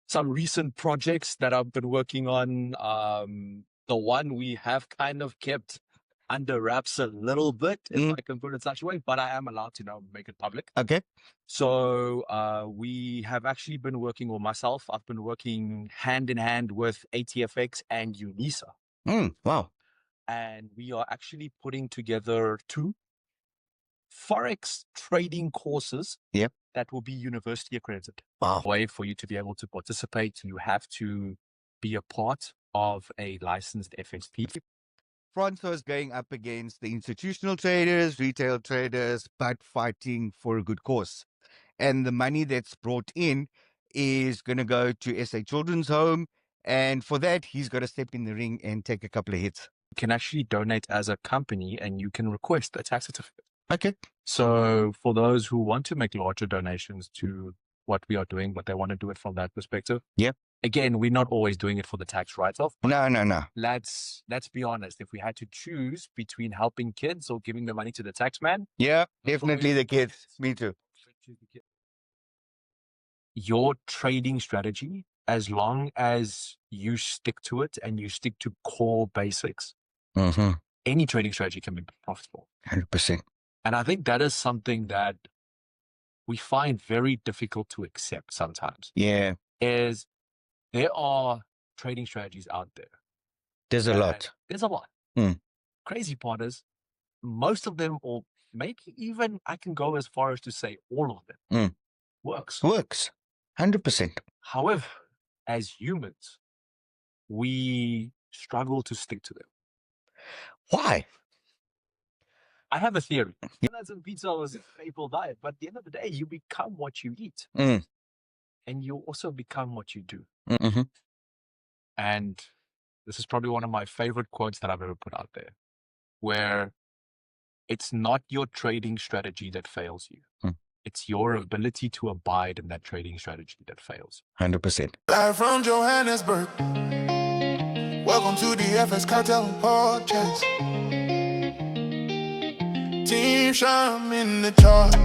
some recent projects that I've been working on. The one we have kind of kept under wraps a little bit, if I can put it such a way, but I am allowed to now make it public. Okay. So we have actually been working, or myself, I've been working hand in hand with ATFX and Unisa. Wow. And we are actually putting together 2 Forex trading courses that will be university accredited. Wow. Way for you to be able to participate, you have to be a part of a licensed FXP. Francois is going up against the institutional traders, retail traders, but fighting for a good cause. And the money that's brought in is going to go to SA Children's Home. And for that, he's got to step in the ring and take a couple of hits. You can actually donate as a company and you can request a tax certificate. Okay. So for those who want to make larger donations to what we are doing, but they want to do it from that perspective. Yep. Again, we're not always doing it for the tax write-off. No. Let's be honest. If we had to choose between helping kids or giving the money to the tax man. Yeah, definitely the kids. Me too. Your trading strategy, as long as you stick to it and you stick to core basics, any trading strategy can be profitable. 100%. And I think that is something that we find very difficult to accept sometimes. Yeah. Is there are trading strategies out there. There's a lot. There's a lot. Crazy part is most of them, or maybe even I can go as far as to say all of them, works. 100%. However, as humans, we struggle to stick to them. Why? I have a theory. Donuts and pizza was a staple diet, but at the end of the day, you become what you eat. And you also become what you do. And this is probably one of my favorite quotes that I've ever put out there, where it's not your trading strategy that fails you. It's your ability to abide in that trading strategy that fails. 100%. Live from Johannesburg. Welcome to the FX Cartel podcast. Team Shine in the charts.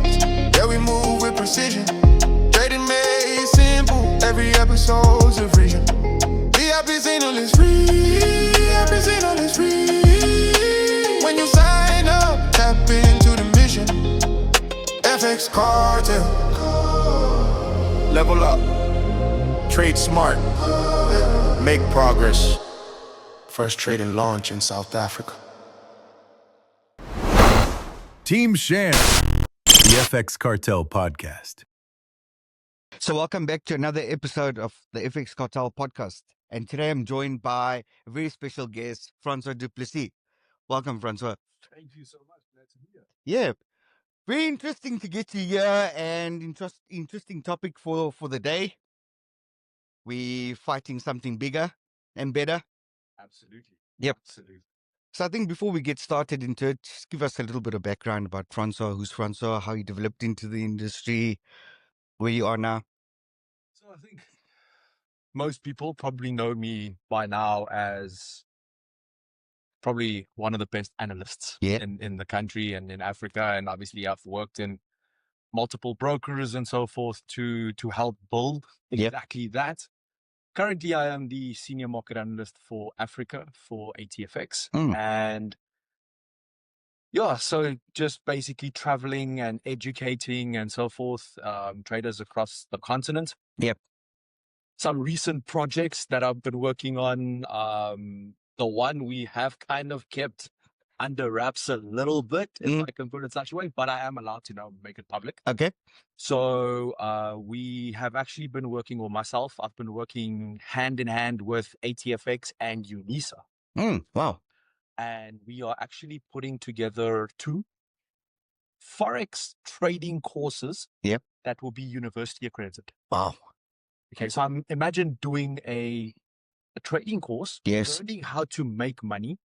Yeah, we move with precision. Trading made simple. Every episode's a vision. VIP signal is free. VIP signal is free. When you sign up, tap into the mission. FX Cartel. Level up. Trade smart. Make progress. First trading launch in South Africa. Team Shan, the FX Cartel podcast. So welcome back to another episode of the FX Cartel podcast. And today I'm joined by a very special guest, Francois du Plessis. Welcome, Francois. Thank you so much. Glad to be here. Yeah. Very interesting to get you here, and interesting topic for the day. We're fighting something bigger and better. Absolutely. Yep. Absolutely. So I think before we get started into it, just give us a little bit of background about Francois. Who's Francois? How you developed into the industry? Where you are now? So I think most people probably know me by now as probably one of the best analysts in the country and in Africa. And obviously I've worked in multiple brokers and so forth to help build exactly that. Currently, I am the senior market analyst for Africa for ATFX. And yeah, so just basically traveling and educating and so forth, traders across the continent. Yep. Some recent projects that I've been working on. The one we have kind of kept under wraps a little bit, if I can put it such a way, but I am allowed to now make it public. Okay. So we have actually been working, or myself, I've been working hand in hand with ATFX and Unisa. Wow. And we are actually putting together 2 Forex trading courses that will be university accredited. Wow. Okay, so imagine doing a trading course, learning how to make money,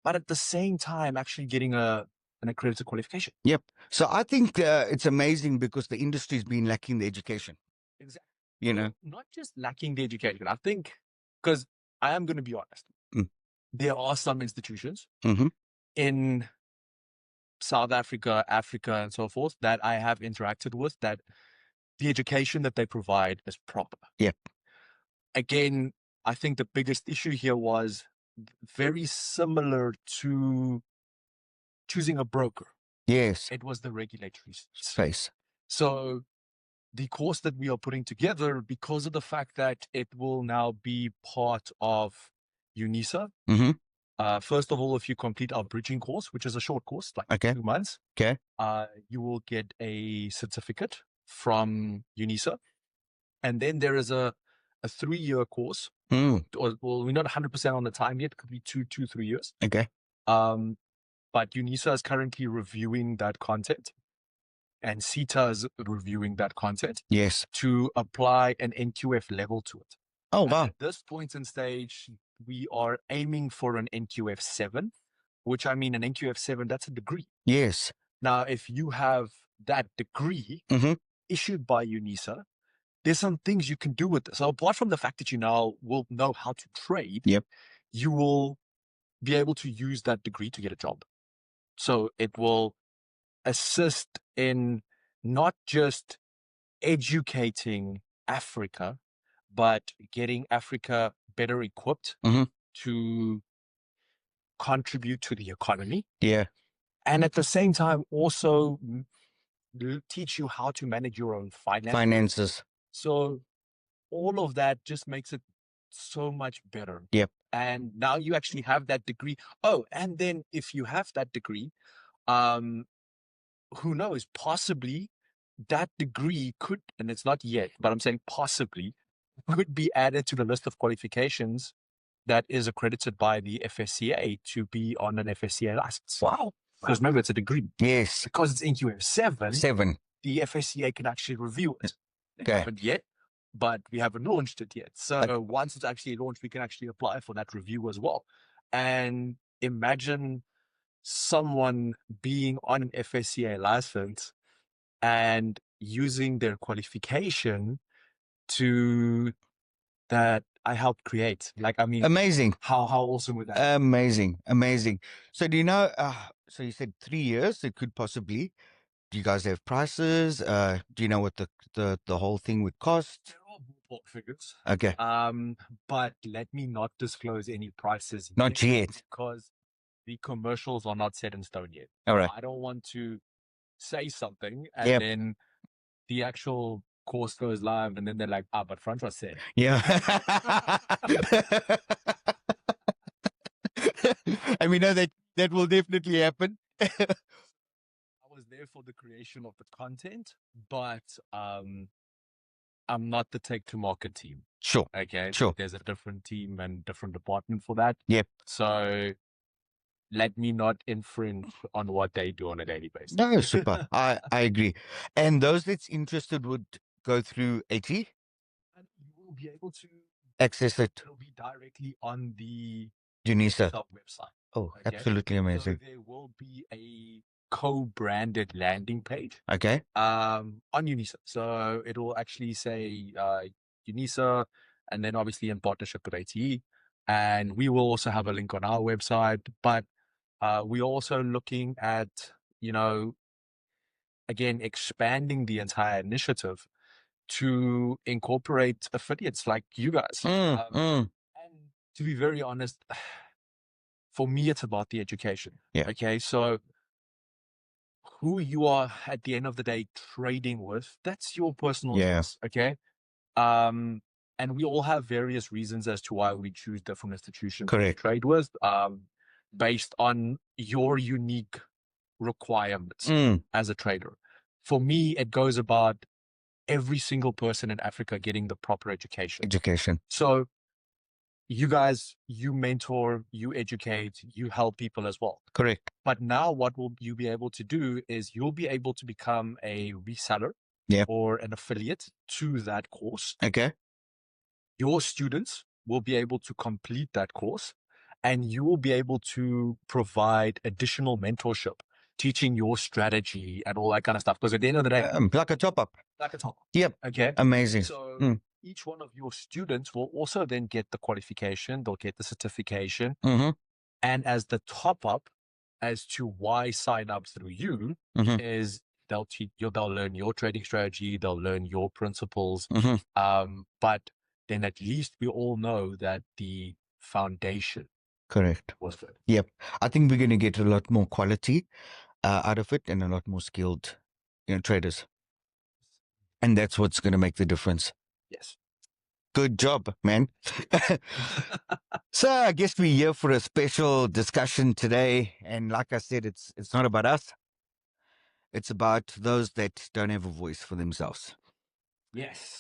but at the same time actually getting an accredited qualification. Yep. So I think it's amazing because the industry's been lacking the education. Exactly. You know, not just lacking the education. I think, because I am going to be honest, there are some institutions in South Africa, Africa, and so forth that I have interacted with that the education that they provide is proper. Yep. again, I think the biggest issue here was very similar to choosing a broker. Yes. It was the regulatory space. Space. So the course that we are putting together, because of the fact that it will now be part of Unisa. Mm-hmm. First of all, if you complete our bridging course, which is a short course, like Okay. 2 months, Okay. you will get a certificate from Unisa. And then there is a 3-year course. Mm. Well, we're not 100% on the time yet. It could be 3 years. Okay. But Unisa is currently reviewing that content, and CETA is reviewing that content Yes. to apply an NQF level to it. Oh, And wow. at this point in stage, we are aiming for an NQF 7, which I mean, an NQF 7, that's a degree. Yes. Now, if you have that degree Mm-hmm. issued by Unisa, there's some things you can do with this. So apart from the fact that you now will know how to trade, Yep. you will be able to use that degree to get a job. So it will assist in not just educating Africa, but getting Africa better equipped Mm-hmm. to contribute to the economy. Yeah. And at the same time, also teach you how to manage your own Finances. So all of that just makes it so much better. Yep. And now you actually have that degree. Oh, and then if you have that degree, who knows, possibly that degree could, and it's not yet, but I'm saying possibly, could be added to the list of qualifications that is accredited by the FSCA to be on an FSCA license. Wow. Because remember, it's a degree. Yes. Because it's NQF 7, 7. the FSCA can actually review it. They Okay. haven't yet, but we haven't launched it yet. So once it's actually launched, we can actually apply for that review as well. And imagine someone being on an FSCA license and using their qualification to that I helped create. Like, I mean, Amazing. how awesome would that be? Amazing. Amazing. So do you know, so you said 3 years, it could possibly, do you guys have prices? Do you know what the whole thing would cost? They're all ballpark figures. Okay. But let me not disclose any prices Not yet. because the commercials are not set in stone yet. All right. I don't want to say something and Yep. then the actual course goes live and then they're like, but Francois said. Yeah. And we know that will definitely happen. I was there for the creation of the content, but I'm not the take to market team. Sure. Okay. Sure. There's a different team and different department for that. Yep. So let me not infringe on what they do on a daily basis. No, super. I agree. And those that's interested would go through AT? And you will be able to Access it. It'll be directly on the Unisa. website. Oh, Okay. absolutely amazing. So there will be a co-branded landing page Okay. on Unisa. So it will actually say Unisa, and then obviously in partnership with ATE. And we will also have a link on our website. But we're also looking at, again, expanding the entire initiative to incorporate affiliates like you guys. And to be very honest, for me, it's about the education. Yeah. Okay. So who you are at the end of the day trading with, that's your personal choice. Okay. And we all have various reasons as to why we choose different institutions Correct. to trade with, based on your unique requirements as a trader. For me, it goes about every single person in Africa getting the proper education. So you guys, you mentor, you educate, you help people as well. Correct. But now what will you be able to do is you'll be able to become a reseller or an affiliate to that course. Okay. Your students will be able to complete that course and you will be able to provide additional mentorship, teaching your strategy and all that kind of stuff. Because at the end of the day, like a top up. like a top. Yep. Okay. Amazing. So each one of your students will also then get the qualification, they'll get the certification. And as the top up as to why sign up through you is they'll learn your trading strategy, they'll learn your principles. But then at least we all know that the foundation Correct. was good. Yep. I think we're going to get a lot more quality out of it and a lot more skilled, traders. And that's what's going to make the difference. Yes. Good job, man. So I guess we're here for a special discussion today. And like I said, it's not about us. It's about those that don't have a voice for themselves. Yes.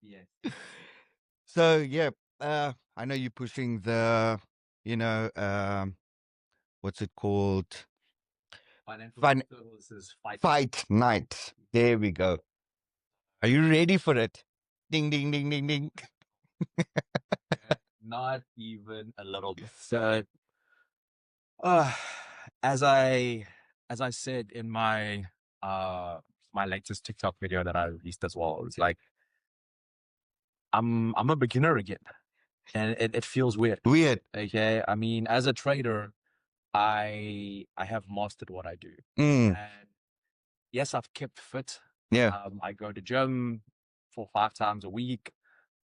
Yes. So, yeah, I know you're pushing the, what's it called? Financial services Fight night. There we go. Are you ready for it? Ding, ding, ding, ding, ding. Not even a little bit. So, as I said in my my latest TikTok video that I released as well, it's like I'm a beginner again, and it feels weird. Weird. Okay, I mean, as a trader, I have mastered what I do, Mm. and yes, I've kept fit. Yeah. I go to gym 4 or 5 times a week,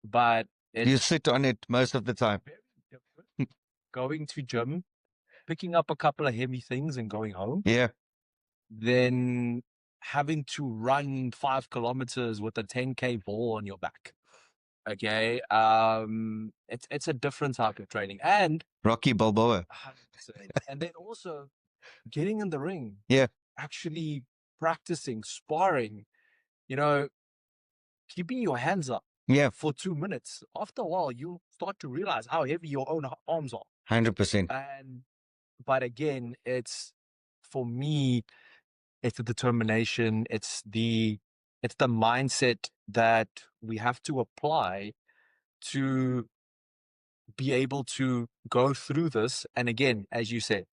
but You sit on it most of the time. very different going to gym, picking up a couple of heavy things and going home, Yeah. than having to run 5 kilometers with a 10K ball on your back. Okay, it's a different type of training, and Rocky Balboa. 100%. And then also getting in the ring, Yeah. actually practicing, sparring, keeping your hands up Yeah. for 2 minutes. After a while, you start to realize how heavy your own arms are. 100%. But again, for me, it's the determination, it's the mindset that we have to apply to be able to go through this. And again, as you said,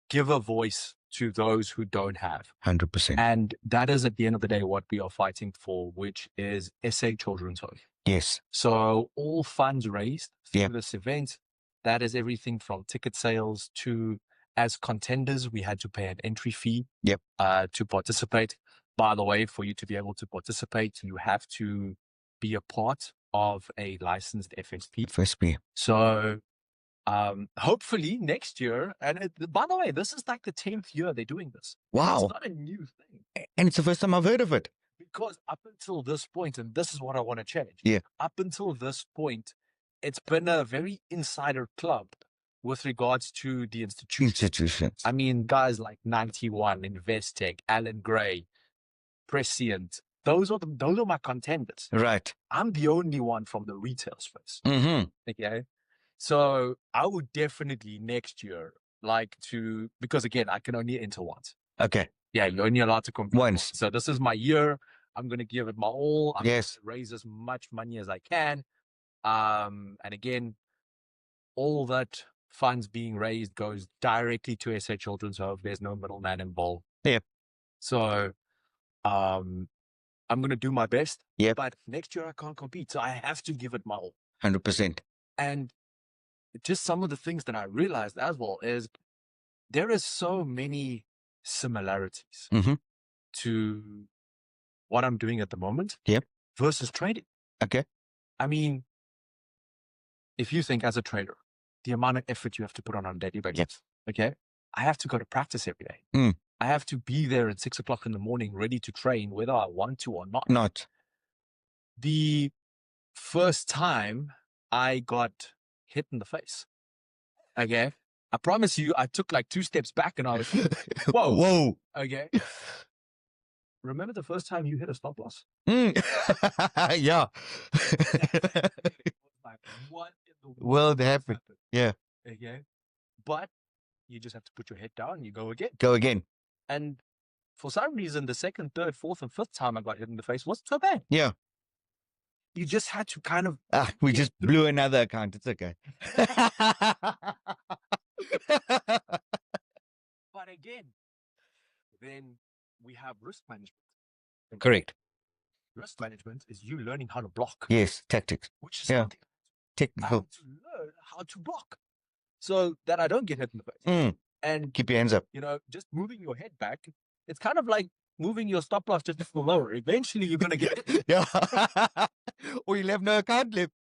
give a voice to those who don't have. 100%. And that is at the end of the day what we are fighting for, which is SA Children's Home. Yes. So all funds raised through Yep. this event, that is everything from ticket sales to, as contenders, we had to pay an entry fee Yep. to participate. By the way, for you to be able to participate, you have to be a part of a licensed FSP. FSP. So hopefully next year, and by the way, this is like the 10th year they're doing this. Wow. It's not a new thing. And it's the first time I've heard of it. Because up until this point, and this is what I want to change. Yeah. Up until this point, it's been a very insider club with regards to the Institutions. I mean, guys like 91, Investec, Alan Gray, Prescient, those are my contenders. Right. I'm the only one from the retail space. Mm-hmm. Okay. So I would definitely next year like to, because again, I can only enter once. Okay. Yeah, you're only allowed to compete Once. So this is my year. I'm going to give it my all. I'm Yes. going to raise as much money as I can. And again, all that funds being raised goes directly to SA Children's Home. There's no middleman involved. Yep. So I'm going to do my best. Yep. But next year I can't compete. So I have to give it my all. 100%. And just some of the things that I realized as well is there is so many similarities Mm-hmm. to what I'm doing at the moment. Yep. Versus trading. Okay. I mean, if you think as a trader, the amount of effort you have to put on a daily basis, Yep. okay? I have to go to practice every day. Mm. I have to be there at 6 o'clock in the morning, ready to train, whether I want to or not. Not. The first time I got hit in the face, okay? I promise you, I took like 2 steps back and I was, whoa. Whoa. Okay. Remember the first time you hit a stop loss? Mm. Yeah. It was like, what in the World has happened. Yeah. Okay. But you just have to put your head down and you go again. Go again. And for some reason, the second, third, fourth, and fifth time I got hit in the face wasn't so bad. Yeah. You just had to kind of. We get just through. blew another account. It's okay. But again, then we have risk management. Correct. Risk management is you learning how to block. Yes. Tactics. Which is Yeah. something I Technical. have to learn how to block so that I don't get hit in the face. Mm. And, Keep your hands up. just moving your head back, it's kind of like moving your stop loss just a little lower. Eventually, you're going to get hit. Yeah. or you'll have no account left.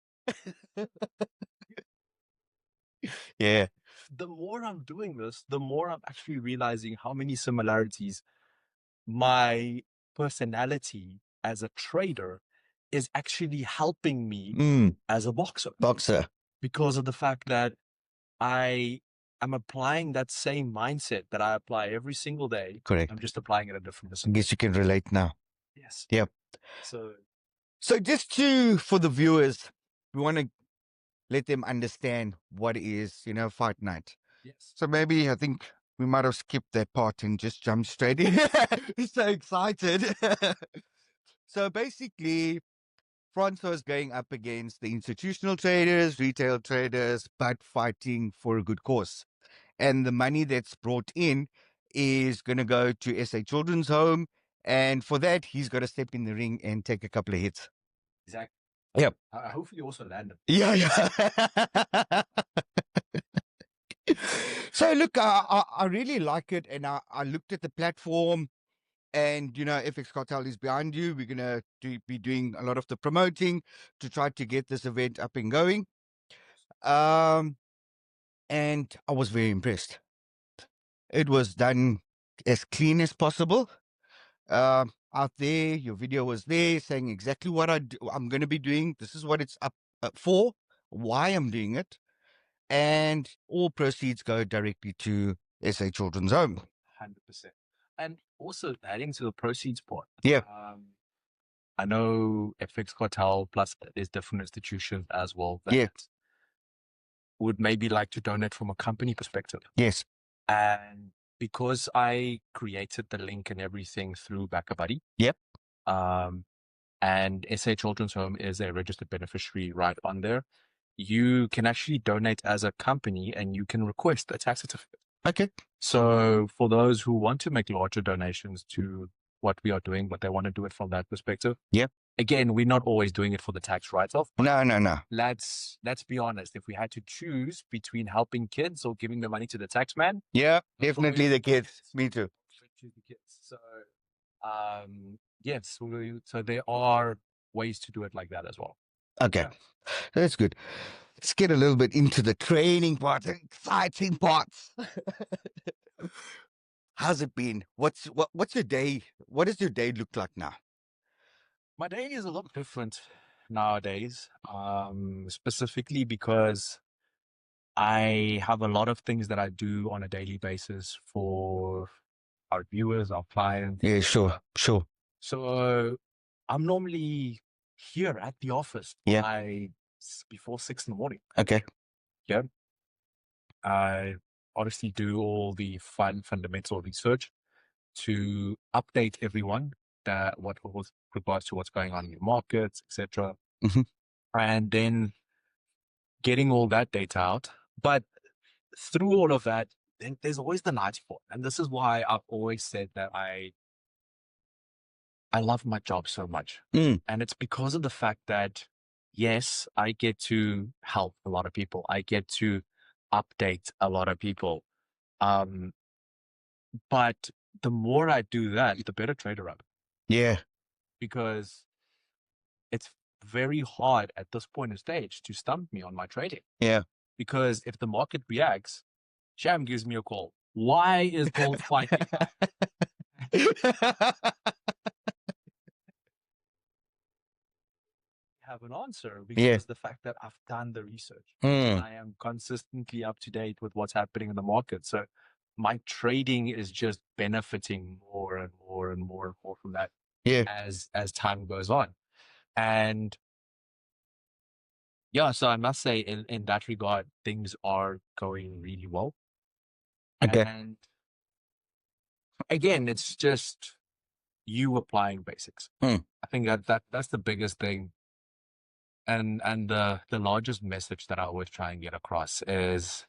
Yeah. The more I'm doing this, the more I'm actually realizing how many similarities my personality as a trader is actually helping me as a boxer because of the fact that I am applying that same mindset that I apply every single day. Correct. I'm just applying it at different I disciplines. guess you can relate now. Yes. Yep. So just for the viewers, we want to let them understand what is, fight night. yes. So maybe I think we might have skipped that part and just jumped straight in. So excited. So basically, Francois is going up against the institutional traders, retail traders, but fighting for a good cause. And the money that's brought in is going to go to SA Children's Home. And for that, he's got to step in the ring and take a couple of hits. Exactly. Yep. I hopefully also land it. Yeah. So look, I really like it. And I looked at the platform. And, FX Cartel is behind you. We're going to be doing a lot of the promoting to try to get this event up and going. And I was very impressed. It was done as clean as possible. Out there, your video was there saying exactly what I'm going to be doing. This is what it's up for, why I'm doing it. And all proceeds go directly to SA Children's Home. 100%. And also adding to the proceeds part. Yeah. I know FX Cartel plus there's different institutions as well that would maybe like to donate from a company perspective. Yes. And because I created the link and everything through BackaBuddy. Yep. And SA Children's Home is a registered beneficiary right on there. You can actually donate as a company and you can request a tax certificate. Okay. So for those who want to make larger donations to what we are doing, but they want to do it from that perspective. Yep. Again, we're not always doing it for the tax write-off. No. Let's be honest. If we had to choose between helping kids or giving the money to the tax man. Yeah, definitely the kids. Me too. Choose the kids. So, yes. So there are ways to do it like that as well. Okay. Yeah. That's good. Let's get a little bit into the training part, the exciting parts. How's it been? What's your day? What does your day look like now? My day is a lot different nowadays, specifically because I have a lot of things that I do on a daily basis for our viewers, our clients. Yeah, sure. So I'm normally here at the office before 6 in the morning. Okay. Yeah. I honestly do all the fundamental research to update everyone that what with regards to what's going on in your markets, etc. Mm-hmm. And then getting all that data out. But through all of that, then there's always the night part. And this is why I've always said that I love my job so much. And it's because of the fact that, yes, I get to help a lot of people. I get to update a lot of people. But the more I do that, the better trader I'm. Yeah. Because it's very hard at this point in stage to stump me on my trading. Yeah. Because if the market reacts, Sham gives me a call. Why is gold spiking? Have an answer because the fact that I've done the research. I am consistently up to date with what's happening in the market. So my trading is just benefiting more and more and more and more from that as time goes on. And yeah, so I must say in that regard, things are going really well. Okay. And again, it's just you applying basics. I think that's the biggest thing. And the largest message that I always try and get across is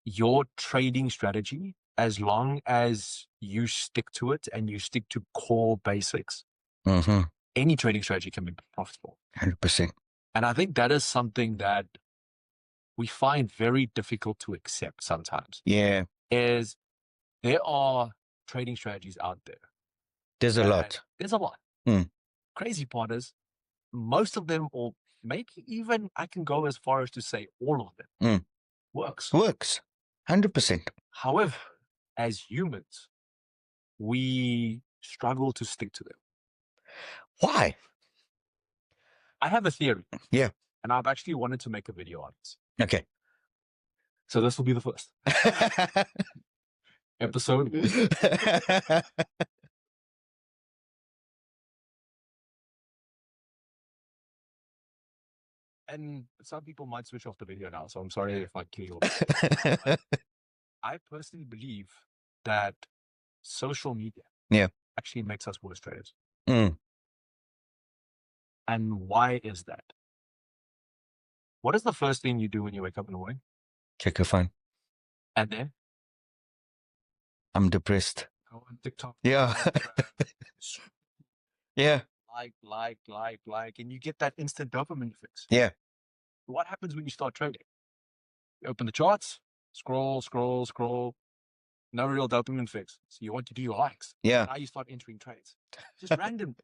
your trading strategy, as long as you stick to it and you stick to core basics, any trading strategy can be profitable. 100%. And I think that is something that we find very difficult to accept sometimes. Yeah. Is there are trading strategies out there. There's a lot. There's a lot. crazy part is most of them, or maybe even I can go as far as to say all of them, works. 100%. However, as humans, we struggle to stick to them. Why? I have a theory. Yeah. And I've actually wanted to make a video on this. Okay. So this will be the first episode. And some people might switch off the video now, so I'm sorry if I kill you. I personally believe that social media actually makes us worse traders. And why is that? What is the first thing you do when you wake up in the morning? Check your phone. And then? I'm depressed. Go on TikTok. Yeah. Yeah. Like, and you get that instant dopamine fix. Yeah. What happens when you start trading? You open the charts, scroll. No real dopamine fix. So you want to do your likes. Yeah. Now you start entering trades. Just random.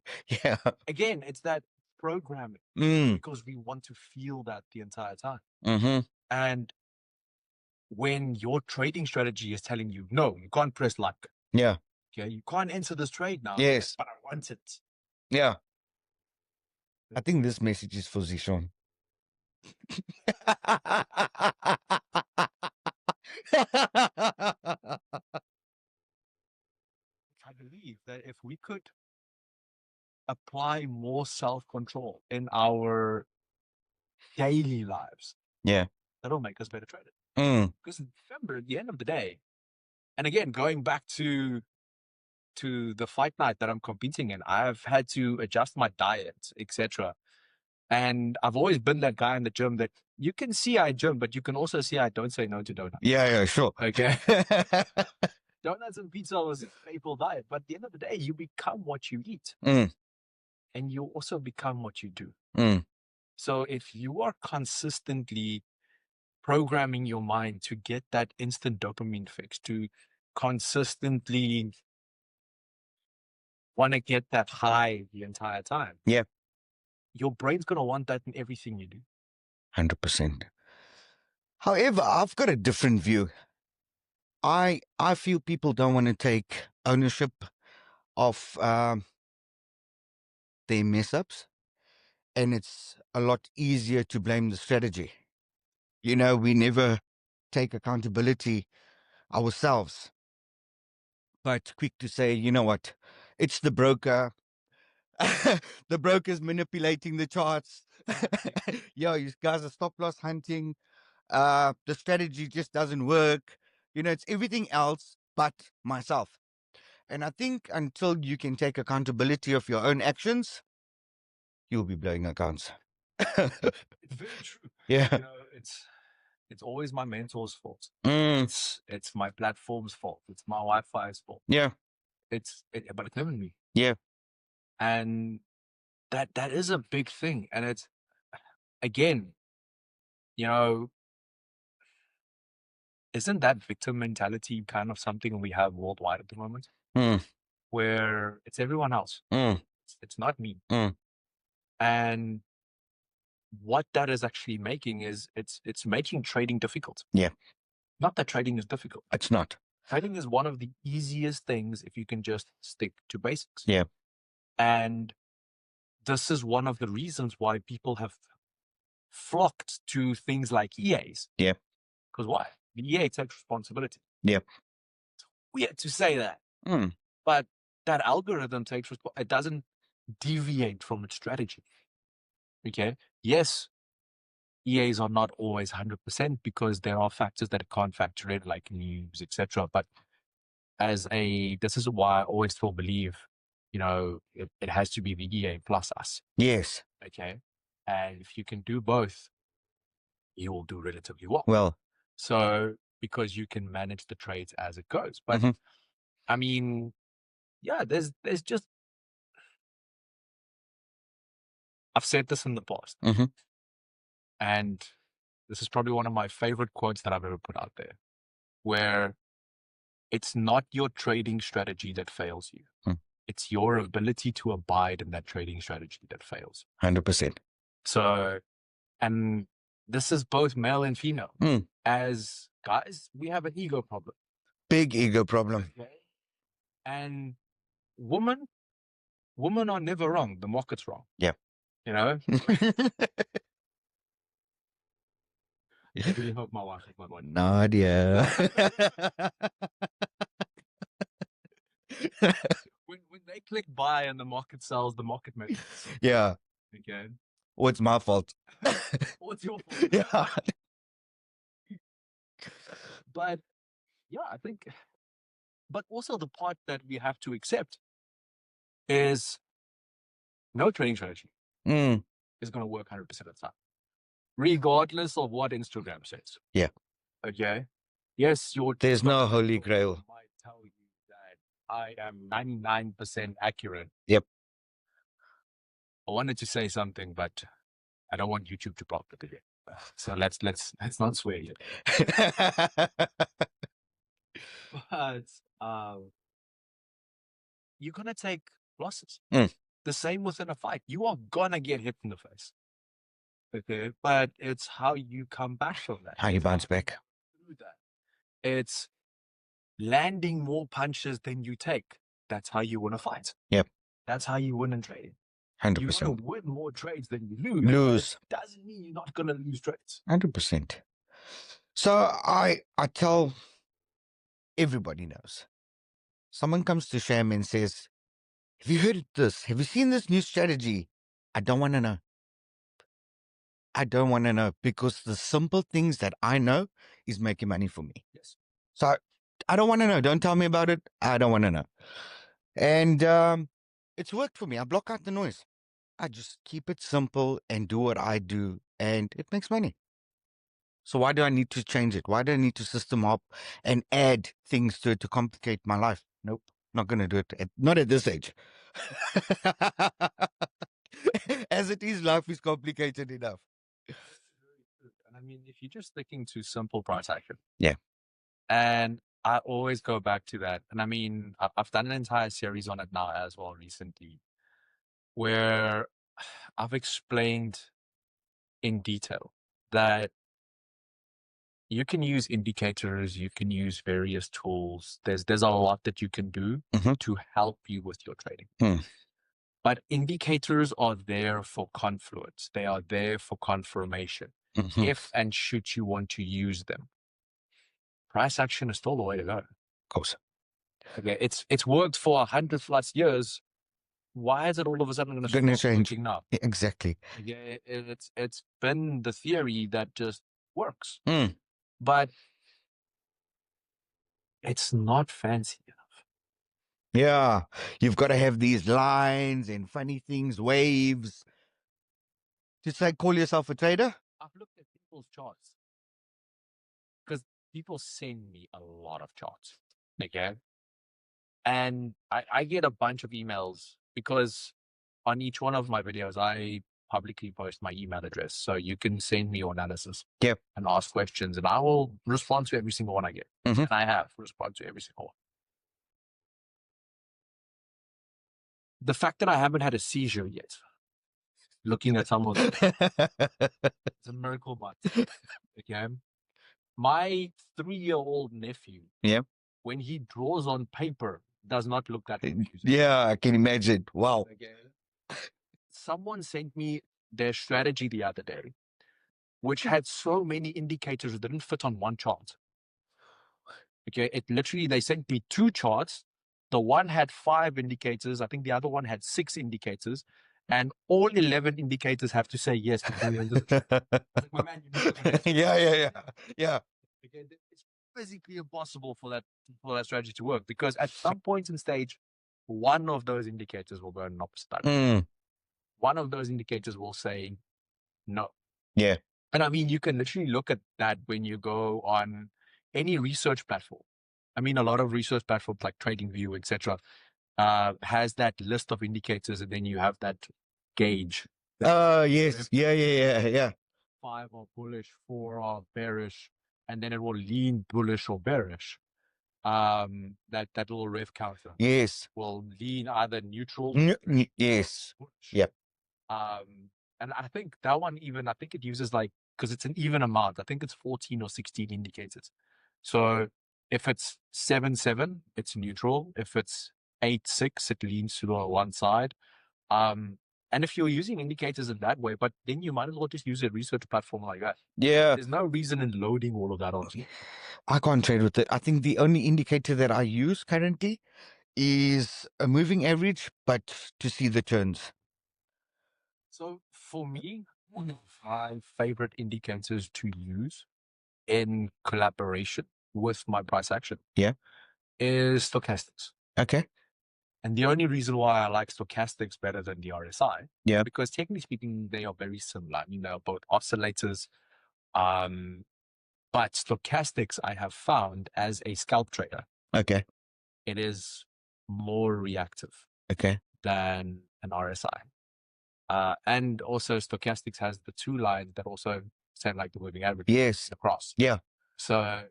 Yeah. Again, it's that programming because we want to feel that the entire time. And when your trading strategy is telling you, no, you can't press like. Yeah. Okay, you can't enter this trade now. Yes. But I want it. Yeah. I think this message is for Zishon. I believe that if we could apply more self-control in our daily lives, that'll make us better traders. Because remember, at the end of the day, and again, going back to the fight night that I'm competing in, I've had to adjust my diet, etc. And I've always been that guy in the gym that you can see I gym, but you can also see I don't say no to donuts. Yeah, sure. Okay. Donuts and pizza was a staple diet, but at the end of the day, you become what you eat. And you also become what you do. So if you are consistently programming your mind to get that instant dopamine fix, to consistently want to get that high the entire time, your brain's going to want that in everything you do. 100%. However, I've got a different view. I feel people don't want to take ownership of their mess-ups, and it's a lot easier to blame the strategy. You know, we never take accountability ourselves, but quick to say, you know what, it's the broker. The broker's manipulating the charts. Yo, you guys are stop loss hunting. The strategy just doesn't work. You know, it's everything else but myself. And I think until you can take accountability of your own actions, you'll be blowing accounts. It's very true. Yeah. You know, it's always my mentor's fault. It's my platform's fault. It's my Wi-Fi's fault. Yeah. But it's never me. Yeah. And that is a big thing. And it's, again, you know, isn't that victim mentality kind of something we have worldwide at the moment? Where it's everyone else. It's not me. And what that is actually making is it's making trading difficult. Yeah. Not that trading is difficult. It's not. Trading is one of the easiest things if you can just stick to basics. Yeah. And this is one of the reasons why people have flocked to things like EAs. Yeah. Because why? The EA takes responsibility. Yeah. It's weird to say that. But that algorithm takes responsibility. It doesn't deviate from its strategy. Okay. Yes, EAs are not always 100% because there are factors that it can't factor in, like news, etc. But this is why I always still believe, you know, it has to be the EA plus us. Yes. Okay. And if you can do both, you will do relatively well. Well. So, because you can manage the trades as it goes. But I mean, yeah, there's just, I've said this in the past. And this is probably one of my favorite quotes that I've ever put out there, where it's not your trading strategy that fails you. It's your ability to abide in that trading strategy that fails. 100%. So, and this is both male and female. As guys, we have an ego problem. Big ego problem. Okay? And women are never wrong. The market's wrong. Yeah. You know? I really hope my wife is not one. Nadia. when they click buy and the market sells, the market makes sense. Yeah. Okay. Or it's my fault. What's your fault? Yeah. But yeah, I think, but also the part that we have to accept is no trading strategy is going to work 100% of the time, regardless of what Instagram says. Yeah. Okay. Yes, there's no holy grail. Might tell you that I am 99% accurate. Yep. I wanted to say something, but I don't want YouTube to block it again. So let's not swear yet. But you're gonna take losses. The same within a fight. You are gonna get hit in the face. Okay, but it's how you come back from that. How you bounce back. It's landing more punches than you take. That's how you win a fight. Yep. That's how you win in trading. 100%. You're going to win more trades than you lose. Doesn't mean you're not going to lose trades. 100%. So I tell everybody knows. Someone comes to Sham and says, have you heard this? Have you seen this new strategy? I don't want to know. I don't want to know, because the simple things that I know is making money for me. Yes. So I don't want to know. Don't tell me about it. I don't want to know. And it's worked for me. I block out the noise. I just keep it simple and do what I do, and it makes money. So why do I need to change it? Why do I need to system up and add things to it to complicate my life? Nope, not going to do it. Not at this age. As it is, life is complicated enough. And I mean, if you're just sticking to simple price action. Yeah. And I always go back to that. And I mean, I've done an entire series on it now as well recently, where I've explained in detail that you can use indicators, you can use various tools. There's a lot that you can do to help you with your trading. But indicators are there for confluence. They are there for confirmation. If and should you want to use them. Price action is still the way to go. Of course. Okay, it's worked for 100+ years. Why is it all of a sudden going to change now? Exactly. Yeah, it's been the theory that just works, but it's not fancy enough. Yeah, you've got to have these lines and funny things, waves. To say, call yourself a trader? I've looked at people's charts because people send me a lot of charts. Okay. And I get a bunch of emails because on each one of my videos, I publicly post my email address. So you can send me your analysis and ask questions, and I will respond to every single one I get. And I have responded to every single one. The fact that I haven't had a seizure yet, looking at some of them, it's a miracle, but okay. My 3-year-old nephew, when he draws on paper, does not look that confusing. Yeah, I can imagine. Wow. Okay. Someone sent me their strategy the other day, which had so many indicators that didn't fit on one chart. Okay, they sent me 2 charts. The one had 5 indicators. I think the other one had 6 indicators. And all 11 indicators have to say yes. Yeah. Okay, it's physically impossible for that strategy to work, because at some point in stage, one of those indicators will go in an opposite direction. One of those indicators will say no. Yeah. And I mean, you can literally look at that when you go on any research platform. I mean, a lot of research platforms like TradingView, etc., has that list of indicators, and then you have that gauge. Yes. Yeah. 5 are bullish, 4 are bearish, and then it will lean bullish or bearish. that little rev counter Yes. will lean either neutral. Yes. Push. Yep. And I think that one I think it uses because it's an even amount. I think it's 14 or 16 indicators. So if it's 7-7, it's neutral. If it's 8-6, it leans to the one side. And if you're using indicators in that way, but then you might as well just use a research platform like that. Yeah. There's no reason in loading all of that on. I can't trade with it. I think the only indicator that I use currently is a moving average, but to see the turns. So for me, one of my favorite indicators to use in collaboration with my price action is stochastics. Okay. And the only reason why I like stochastics better than the RSI, because technically speaking, they are very similar. I mean, they're both oscillators. But stochastics, I have found as a scalp trader, Okay. it is more reactive than an RSI. And also stochastics has the two lines that also sound like the moving average. Yes. Across. Yeah. So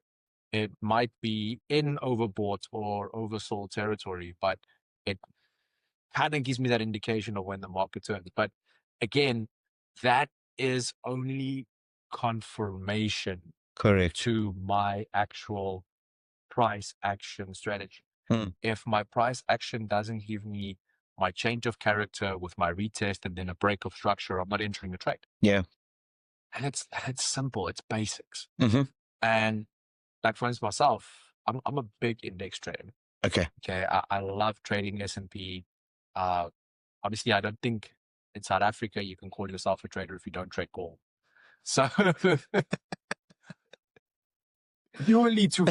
it might be in overbought or oversold territory, but it kind of gives me that indication of when the market turns. But again, that is only confirmation to my actual price action strategy. If my price action doesn't give me my change of character with my retest and then a break of structure, I'm not entering a trade. Yeah. And it's simple. It's basics. Mm-hmm. And like for instance, myself, I'm a big index trader. Okay. I love trading S&P. Obviously, I don't think in South Africa you can call yourself a trader if you don't trade gold. So you will need to.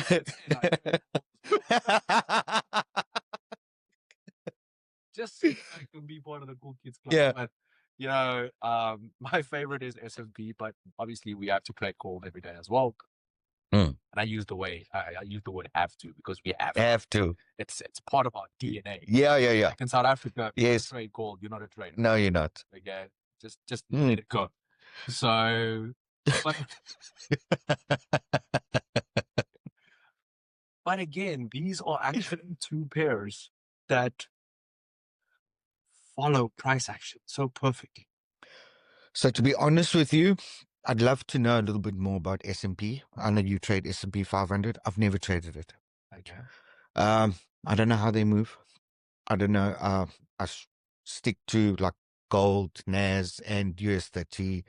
Just so I can be part of the cool kids club. Yeah. But, my favorite is S&P, but obviously we have to play gold every day as well. And I use the word have to because we have to. It's part of our DNA. Yeah. Like in South Africa, if you trade gold, you're not a trader. No, you're not. Okay, just let it go. So, but again, these are actually two pairs that follow price action so perfectly. So to be honest with you, I'd love to know a little bit more about S&P. I know you trade S&P 500. I've never traded it. Okay. I don't know how they move. I don't know. I stick to like gold, NAS, and US30, a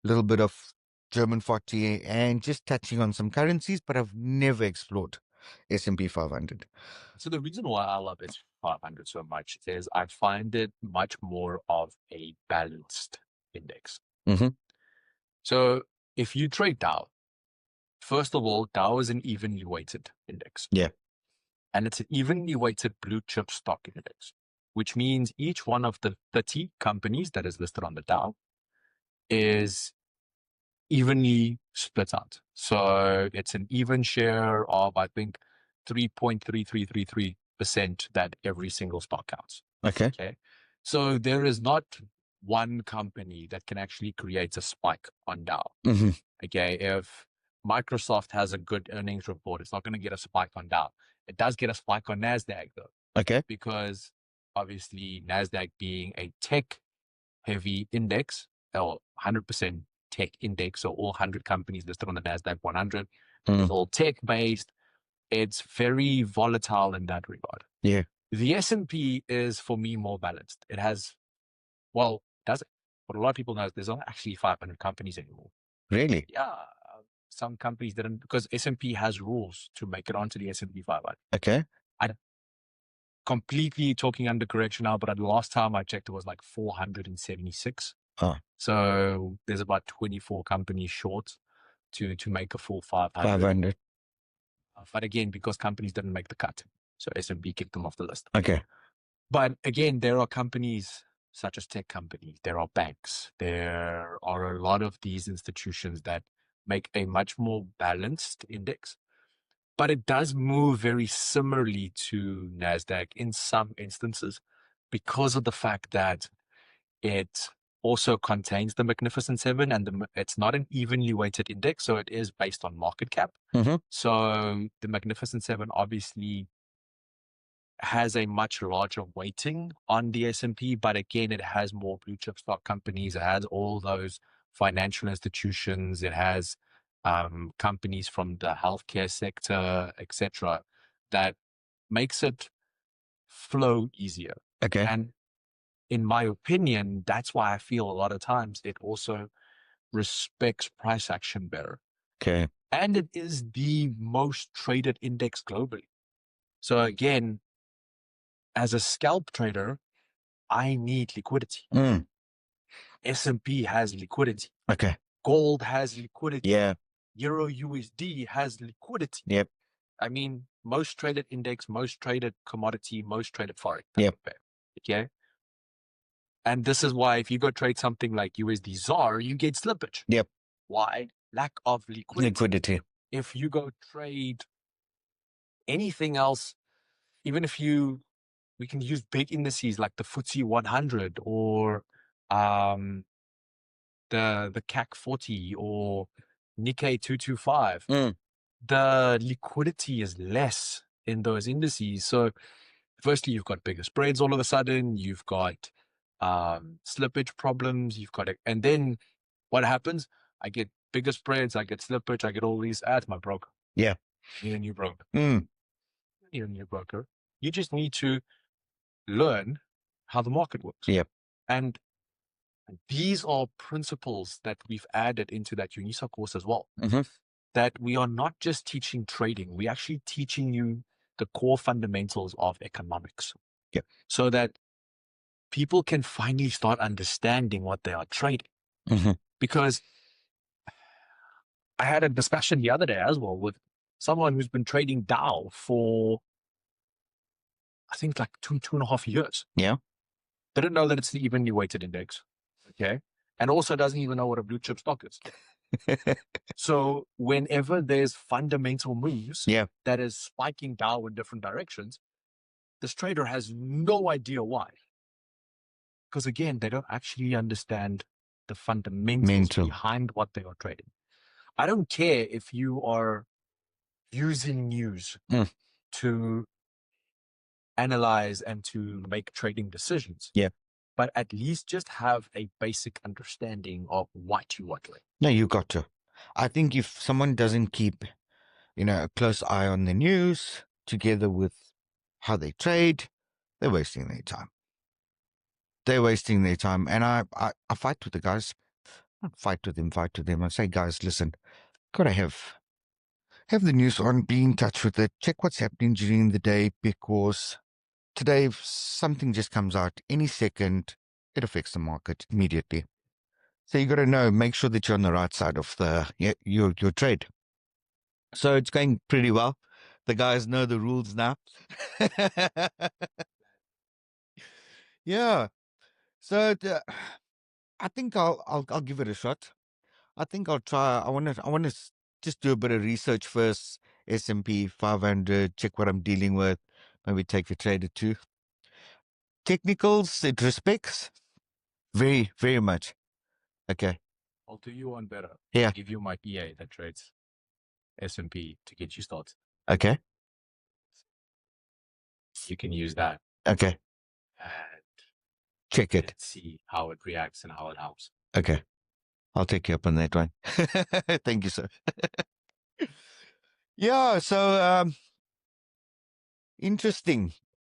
little bit of German 40, and just touching on some currencies, but I've never explored S&P 500. So the reason why I love S&P 500 so much is I find it much more of a balanced index. Mm-hmm. So if you trade Dow, first of all, Dow is an evenly weighted index. Yeah. And it's an evenly weighted blue chip stock index, which means each one of the 30 companies that is listed on the Dow is evenly split out. So it's an even share of, I think, 3.3333% that every single stock counts. Okay. So there is not one company that can actually create a spike on Dow. Mm-hmm. Okay. If Microsoft has a good earnings report, it's not going to get a spike on Dow. It does get a spike on NASDAQ though. Okay. Because obviously NASDAQ being a tech heavy index, or 100% tech index, so all 100 companies listed on the NASDAQ 100 is all tech based. It's very volatile in that regard. Yeah. The S&P is for me more balanced. It has, what a lot of people know is there's not actually 500 companies anymore. Really? Yeah. Some companies didn't, because S&P has rules to make it onto the S&P 500. Okay. I completely talking under correction now, but the last time I checked, it was like 476. So there's about 24 companies short to make a full 500. 500. But again, because companies didn't make the cut, so S&P kicked them off the list. Okay. But again, there are companies such as tech companies, there are banks, there are a lot of these institutions that make a much more balanced index. But it does move very similarly to NASDAQ in some instances because of the fact that it also contains the Magnificent Seven, and it's not an evenly weighted index, so it is based on market cap. Mm-hmm. So the Magnificent Seven obviously has a much larger weighting on the S&P, but again, it has more blue chip stock companies. It has all those financial institutions. It has companies from the healthcare sector, etc., that makes it flow easier. Okay. And in my opinion, that's why I feel a lot of times it also respects price action better. Okay. And it is the most traded index globally. So again, as a scalp trader, I need liquidity. Mm. S&P has liquidity. Okay. Gold has liquidity. Yeah. Euro USD has liquidity. Yep. I mean, most traded index, most traded commodity, most traded forex. Yep. Okay. And this is why if you go trade something like USD ZAR, you get slippage. Yep. Why? Lack of liquidity. Liquidity. If you go trade anything else, even if we can use big indices like the FTSE 100 or the CAC 40 or Nikkei 225, the liquidity is less in those indices. So firstly, you've got bigger spreads all of a sudden, you've got slippage problems, you've got it. And then what happens? I get bigger spreads, I get slippage, I get all these ads, my broker. Yeah. You need a new broker. Mm. You need a new broker. You just need to learn how the market works. Yep. And these are principles that we've added into that Unisa course as well. Mm-hmm. That we are not just teaching trading, we're actually teaching you the core fundamentals of economics. Yep. So that people can finally start understanding what they are trading. Mm-hmm. Because I had a discussion the other day as well with someone who's been trading Dow for, I think, like 2.5 years. Yeah. Didn't know that it's the evenly weighted index. Okay. And also doesn't even know what a blue chip stock is. So whenever there's fundamental moves that is spiking Dow in different directions, this trader has no idea why. Because again, they don't actually understand the fundamentals behind what they are trading. I don't care if you are using news to analyze and to make trading decisions. Yeah. But at least just have a basic understanding of what you are doing. No, you got to. I think if someone doesn't keep, a close eye on the news together with how they trade, they're wasting their time. They're wasting their time. And I fight with the guys. Fight with them. I say, guys, listen, gotta have the news on, be in touch with it, check what's happening during the day, because today, if something just comes out any second, it affects the market immediately. So you got to know, make sure that you're on the right side of your trade. So it's going pretty well. The guys know the rules now. Yeah. So I think I'll give it a shot. I think I'll try. I want to just do a bit of research first. S&P 500, check what I'm dealing with. Maybe take a trade or two. Technicals, it respects very, very much. Okay. I'll do you one better. Yeah. I'll give you my EA that trades S&P to get you started. Okay. You can use that. Okay. And check it. Let's see how it reacts and how it helps. Okay. I'll take you up on that one. Thank you, sir. Yeah. So, interesting.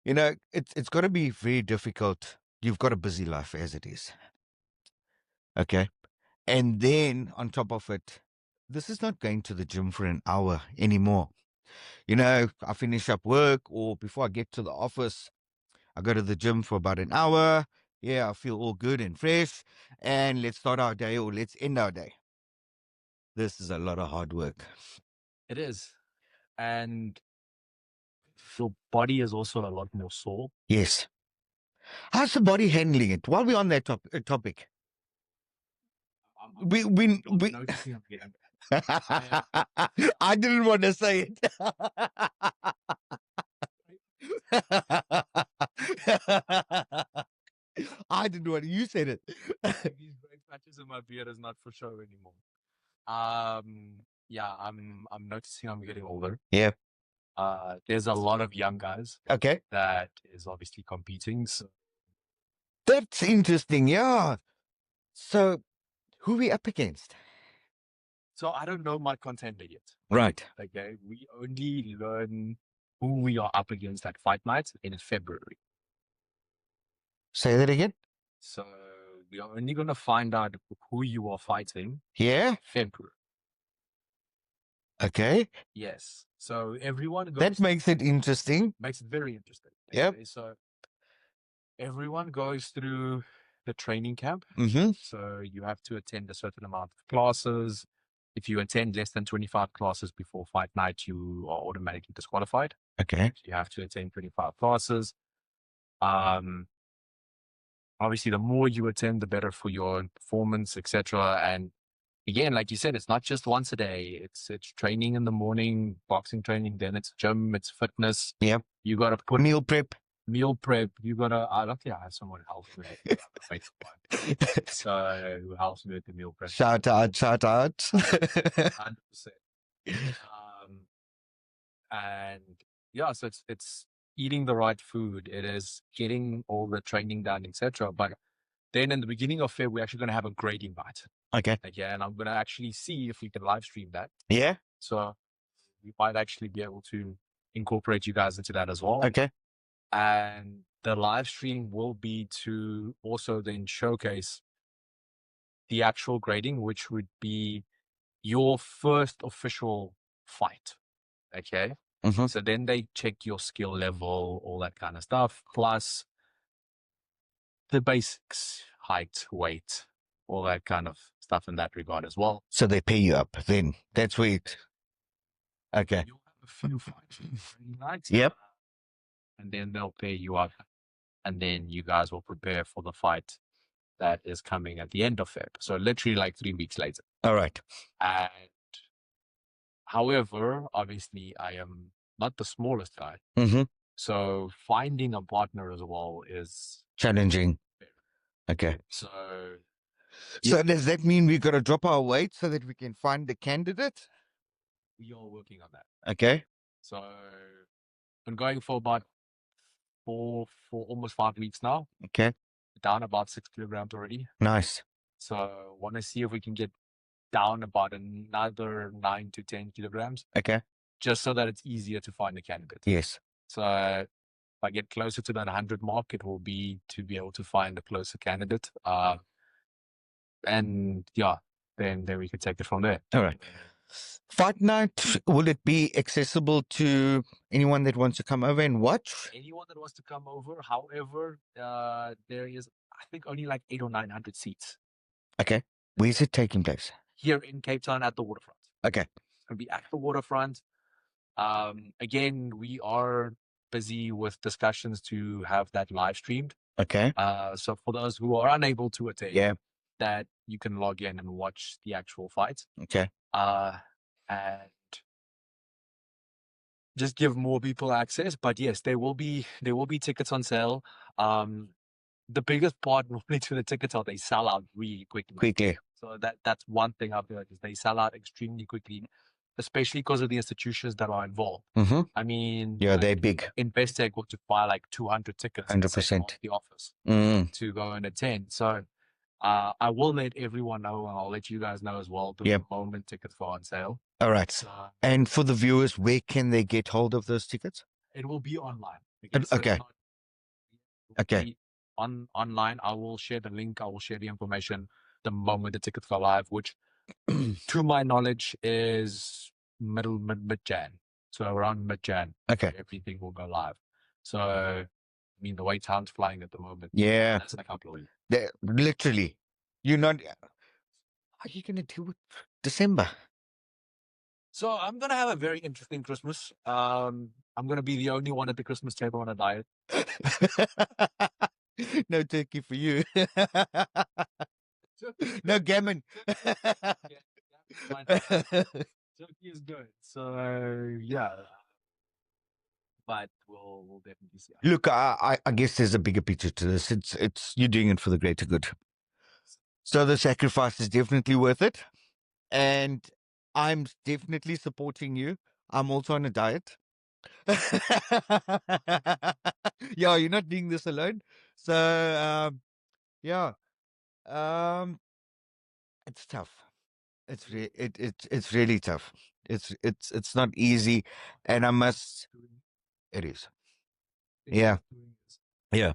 It's got to be very difficult. You've got a busy life as it is. Okay. And then on top of it, this is not going to the gym for an hour anymore. I finish up work, or before I get to the office, I go to the gym for about an hour. Yeah, I feel all good and fresh. And let's start our day, or let's end our day. This is a lot of hard work. It is. And your body is also a lot more sore. Yes. How's the body handling it? While we're on that topic. We noticing I'm getting... I didn't want to say it. I didn't want you said it. These gray patches in my beard is not for show anymore. Yeah, I'm noticing I'm getting older. Yeah. There's a lot of young guys Okay. that is obviously competing. So That's interesting. Yeah. So who are we up against? I don't know my contender yet. Right. Okay, we only learn who we are up against at fight night in February. Say that again. So we are only going to find out who you are fighting Yeah. February. Okay. Yes. So everyone goes. That makes it interesting. Makes it very interesting. Yep. Okay, so everyone goes through the training camp. Mm-hmm. So you have to attend a certain amount of classes. If you attend less than 25 classes before fight night, you are automatically disqualified. Okay. So you have to attend 25 classes. Obviously, the more you attend, the better for your performance, etc. And again, like you said, it's not just once a day. It's training in the morning, boxing training, then it's gym, it's fitness. Yep. You got to put Meal prep. You got to, luckily I have someone who helps me. So who helps me with the meal prep. Shout out. 100%. And yeah, so it's eating the right food. It is getting all the training done, etc. But then in the beginning of Feb, we're actually going to have a grading night. Okay. And I'm going to actually see if we can live stream that. Yeah. So we might actually be able to incorporate you guys into that as well. Okay. And the live stream will be to also then showcase the actual grading, which would be your first official fight. Okay. Mm-hmm. So then they check your skill level, all that kind of stuff, plus the basics, height, weight, all that kind of stuff in that regard as well. So they pay you up then. That's where it. Okay. You'll have a few fights in training nights. Yep. And then they'll pay you up. And then you guys will prepare for the fight that is coming at the end of Feb. So literally like 3 weeks later. All right. And however, obviously I am not the smallest guy. Mm-hmm. So finding a partner as well is challenging. Okay. So does that mean we've got to drop our weight so that we can find the candidate? we are working on that. Okay. So been going for about for almost 5 weeks now. Okay. Down about 6 kilograms already. Nice. So want to see if we can get down about another 9 to 10 kilograms. Okay. Just so that it's easier to find a candidate. Yes. So if I get closer to that 100 mark, it will be to be able to find a closer candidate. And yeah, then we could take it from there. All right. Fight night, will it be accessible to anyone that wants to come over and watch? Anyone that wants to come over. However, there is, I think, only like 800 or 900 seats. Okay. Where is it taking place? Here in Cape Town at the waterfront. Okay. It's going to be at the waterfront. Again, we are busy with discussions to have that live streamed. Okay. So for those who are unable to attend, yeah, that you can log in and watch the actual fight. Okay. And just give more people access. But yes, there will be tickets on sale. The biggest part normally to the tickets are they sell out really quickly. So that's one thing I feel like is they sell out extremely quickly, especially because of the institutions that are involved. Mm-hmm. I mean, yeah, they're big. Investec got to buy like 200 tickets 100%. the office to go and attend. So I will let everyone know, and I'll let you guys know as well the moment tickets go on sale. All right. So, and for the viewers, where can they get hold of those tickets? It will be online. Okay. Okay. Online, I will share the link. I will share the information the moment the tickets go live, which, to my knowledge, is mid-Jan. So around mid-Jan. Okay. Everything will go live. So, I mean, the wait time's flying at the moment. Yeah. That's in a couple of weeks. Literally. You're not. Are you going to do it December? So I'm going to have a very interesting Christmas. I'm going to be the only one at the Christmas table on a diet. No turkey for you. No gammon. Turkey is good. So, yeah. but we'll definitely see. Look, I guess there's a bigger picture to this. It's you're doing it for the greater good. So the sacrifice is definitely worth it. And I'm definitely supporting you. I'm also on a diet. Yeah, you're not doing this alone. So yeah. It's tough. It's really tough. It's not easy. And I must it is. Yeah. Yeah.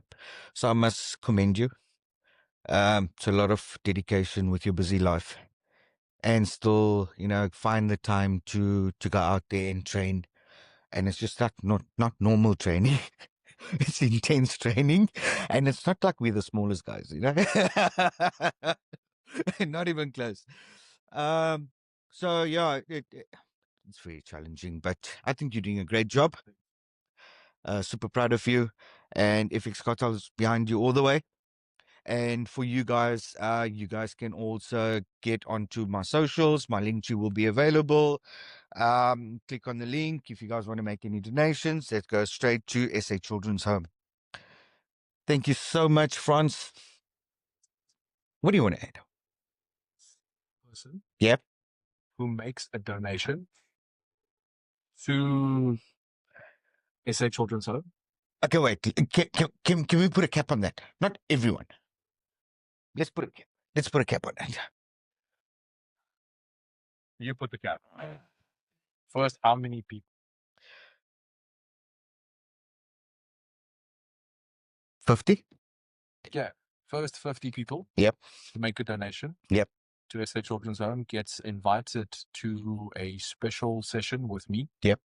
So I must commend you. It's a lot of dedication with your busy life. And still, find the time to go out there and train. And it's just like not normal training. It's intense training. And it's not like we're the smallest guys, Not even close. So yeah, it's very challenging, but I think you're doing a great job. Super proud of you. And FX Cartel is behind you all the way. And for you guys can also get onto my socials. My link tree will be available. Click on the link if you guys want to make any donations. That goes straight to SA Children's Home. Thank you so much, Franz. What do you want to add? Person Yep. who makes a donation to SA Children's Home. Okay, wait. Can we put a cap on that? Not everyone. Let's put a cap. Let's put a cap on that. You put the cap. First, how many people? 50? Yeah. First 50 people. Yep. To make a donation. Yep. To SA Children's Home gets invited to a special session with me. Yep.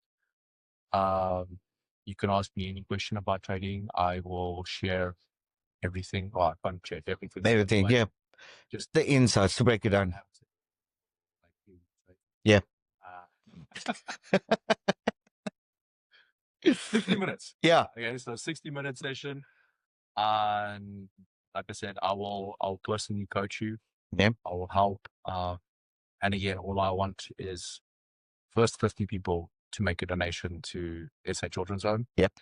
You can ask me any question about trading. I will share everything. Well, I can't share everything. Everything, yeah. Just the insights to break it down. Yeah. 60 minutes. Yeah. Okay, so 60-minute session. And like I said, I'll personally coach you. Yeah. I will help. And again, all I want is first 50 people to make a donation to SA Children's Home. Yep.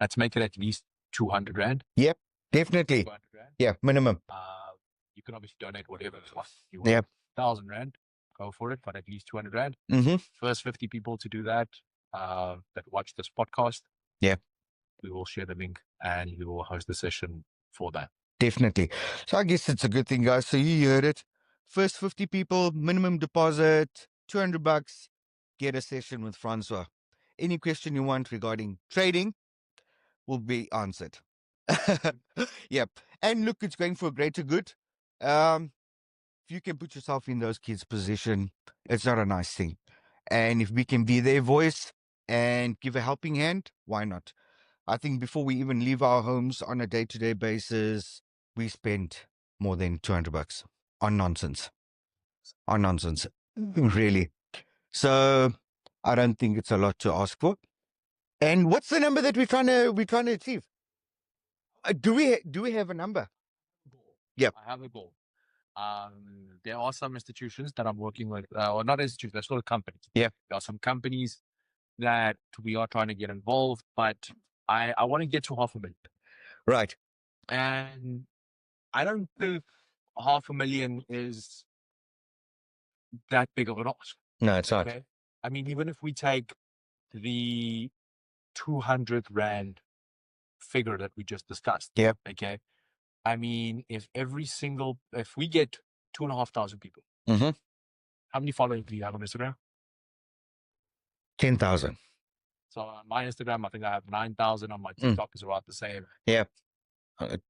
Let's make it at least 200 Rand. Yep. Definitely. 200 Rand. Yeah. Minimum. You can obviously donate whatever you want. Yep. 1,000 Rand. Go for it, but at least 200 Rand. Mm-hmm. First 50 people to do that, that watch this podcast. Yeah. We will share the link and we will host the session for that. Definitely. So I guess it's a good thing, guys. So you heard it. First 50 people, minimum deposit, $200, get a session with Francois. Any question you want regarding trading will be answered. Yep. And look, it's going for a greater good. If you can put yourself in those kids' position, it's not a nice thing. And if we can be their voice and give a helping hand, why not? I think before we even leave our homes on a day-to-day basis, we spend more than $200 on nonsense. On nonsense. Really. So I don't think it's a lot to ask for. And what's the number that we're trying to achieve? Do we have a number? Yep. I have a goal. There are some institutions that I'm working with, or not institutions, they're sort of companies. Yeah. There are some companies that we are trying to get involved, but I want to get to 500,000. Right. And I don't think 500,000 is that big of an ask. No, it's not. Okay. I mean, even if we take the 200 Rand figure that we just discussed. Yeah. Okay. I mean, if we get 2,500 people, Mm-hmm. how many followers do you have on Instagram? 10,000. So on my Instagram, I think I have 9,000. On my TikTok is about the same. Yeah.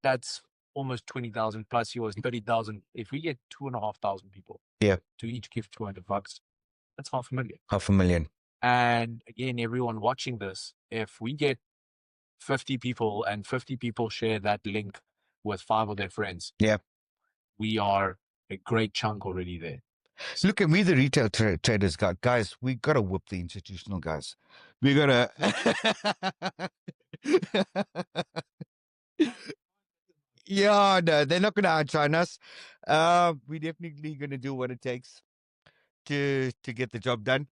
That's almost 20,000 plus yours, 30,000. If we get 2,500 people, yeah, to each give $200, that's 500,000. 500,000. And again, everyone watching this, if we get 50 people and 50 people share that link with 5 of their friends, yeah, we are a great chunk already there. Look, and we the retail traders, guys, we got to whoop the institutional guys. We got to... Yeah, no, they're not going to outshine us. We're definitely going to do what it takes to get the job done.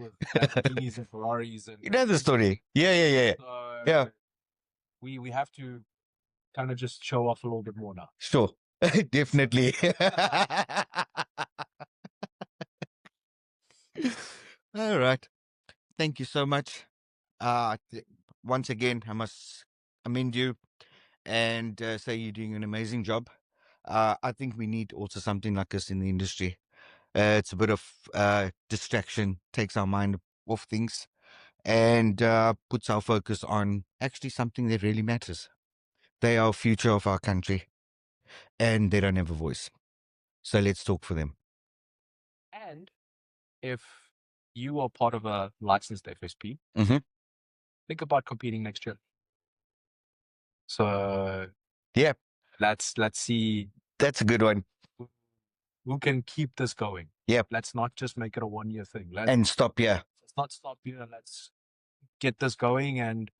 with Lamborghinis and Ferraris. And You know the story. Yeah. so Yeah. we have to kind of just show off a little bit more now. Sure. Definitely. All right. Thank you so much. Once again, I must commend you and say you're doing an amazing job. I think we need also something like this in the industry. It's a bit of distraction, takes our mind off things, and puts our focus on actually something that really matters. They are future of our country, and they don't have a voice. So let's talk for them. And if you are part of a licensed FSP, Mhm. think about competing next year. So Yeah. let's see That's a good one. who can keep this going. Yep. Let's not just make it a 1-year thing. And stop here. Let's not stop here. Let's get this going. And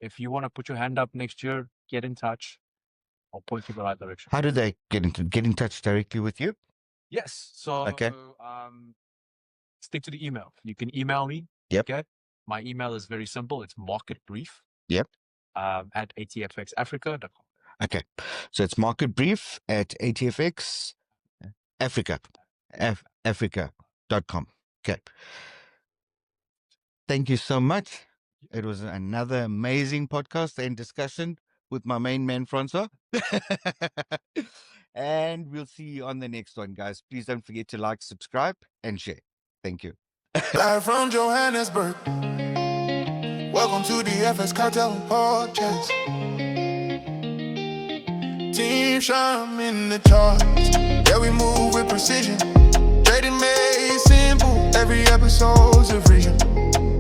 if you want to put your hand up next year, get in touch. I'll point you in the right direction. How do they get in touch directly with you? Yes. So Okay. stick to the email. You can email me. Yep. Okay. My email is very simple. It's marketbrief. Yep. At atfxafrica.com. Okay. So it's market brief at atfxafrica.com. Okay. Thank you so much. It was another amazing podcast and discussion with my main man, Francois. And we'll see you on the next one, guys. Please don't forget to like, subscribe, and share. Thank you. Live from Johannesburg. Welcome to the FS Cartel podcast. Team Shine in the charts. Yeah, we move with precision. Trading made simple. Every episode's a vision.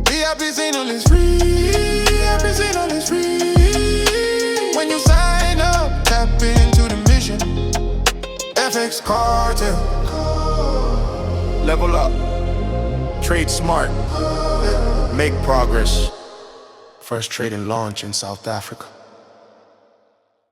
VIP signal is free. VIP signal is free. When you sign up, tap into the mission. FX Cartel. Level up. Trade smart. Make progress. First trading launch in South Africa.